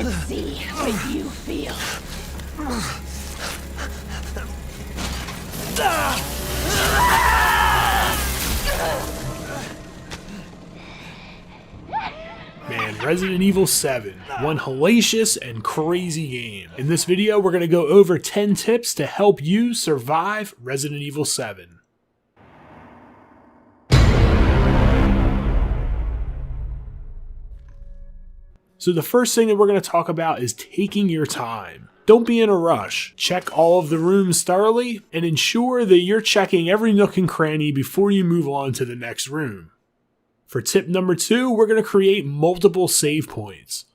Let's see what you feel. Man, Resident Evil 7, one hellacious and crazy game. In this video, we're going to go over 10 tips to help you survive Resident Evil 7. So the first thing that we're going to talk about is taking your time. Don't be in a rush. Check all of the rooms thoroughly and ensure that you're checking every nook and cranny before you move on to the next room. For tip number 2, we're going to create multiple save points.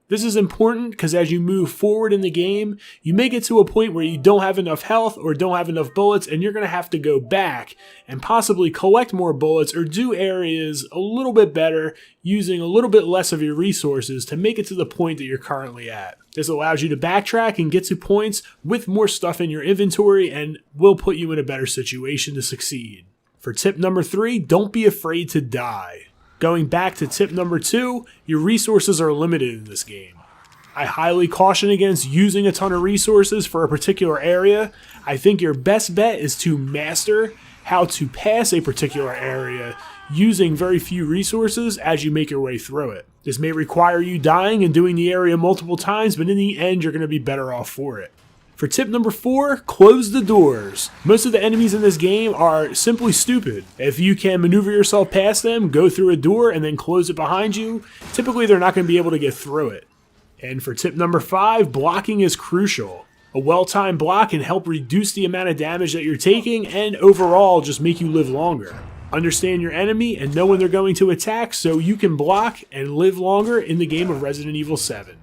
This is important because as you move forward in the game, you may get to a point where you don't have enough health or don't have enough bullets, and you're going to have to go back and possibly collect more bullets or do areas a little bit better using a little bit less of your resources to make it to the point that you're currently at. This allows you to backtrack and get to points with more stuff in your inventory and will put you in a better situation to succeed. For tip number 3, don't be afraid to die. Going back to tip number 2, your resources are limited in this game. I highly caution against using a ton of resources for a particular area. I think your best bet is to master how to pass a particular area using very few resources as you make your way through it. This may require you dying and doing the area multiple times, but in the end, you're going to be better off for it. For tip number 4, close the doors. Most of the enemies in this game are simply stupid. If you can maneuver yourself past them, go through a door, and then close it behind you, typically they're not going to be able to get through it. And for tip number 5, blocking is crucial. A well-timed block can help reduce the amount of damage that you're taking and overall just make you live longer. Understand your enemy and know when they're going to attack so you can block and live longer in the game of Resident Evil 7.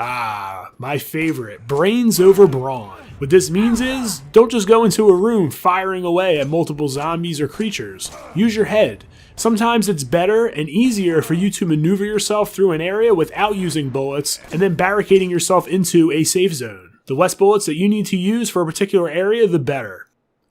Ah, my favorite, brains over brawn. What this means is, don't just go into a room firing away at multiple zombies or creatures. Use your head. Sometimes it's better and easier for you to maneuver yourself through an area without using bullets and then barricading yourself into a safe zone. The less bullets that you need to use for a particular area, the better.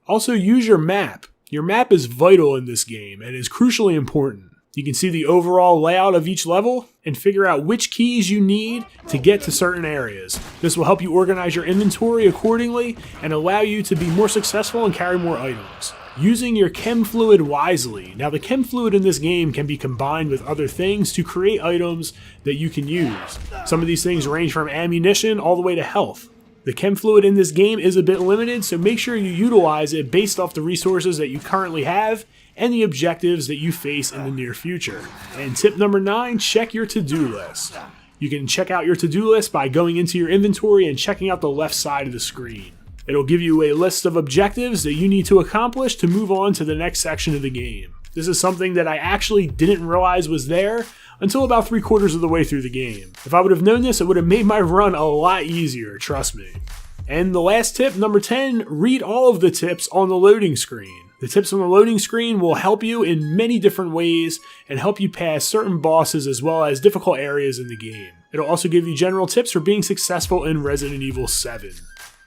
Also, use your map. Your map is vital in this game and is crucially important. You can see the overall layout of each level and figure out which keys you need to get to certain areas. This will help you organize your inventory accordingly and allow you to be more successful and carry more items. Using your Chem fluid wisely. Now the Chem fluid in this game can be combined with other things to create items that you can use. Some of these things range from ammunition all the way to health. The Chem fluid in this game is a bit limited, so make sure you utilize it based off the resources that you currently have and the objectives that you face in the near future. And tip number 9, check your to-do list. You can check out your to-do list by going into your inventory and checking out the left side of the screen. It'll give you a list of objectives that you need to accomplish to move on to the next section of the game. This is something that I actually didn't realize was there until about 3/4 of the way through the game. If I would have known this, it would have made my run a lot easier, trust me. And the last tip, number 10, read all of the tips on the loading screen. The tips on the loading screen will help you in many different ways and help you pass certain bosses as well as difficult areas in the game. It'll also give you general tips for being successful in Resident Evil 7.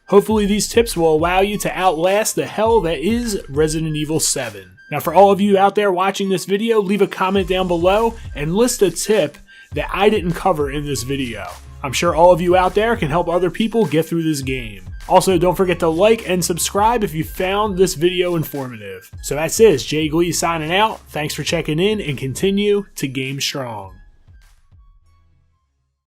Hopefully these tips will allow you to outlast the hell that is Resident Evil 7. Now for all of you out there watching this video, leave a comment down below and list a tip that I didn't cover in this video. I'm sure all of you out there can help other people get through this game. Also, don't forget to like and subscribe if you found this video informative. So that's it, it's Gleez signing out. Thanks for checking in and continue to game strong.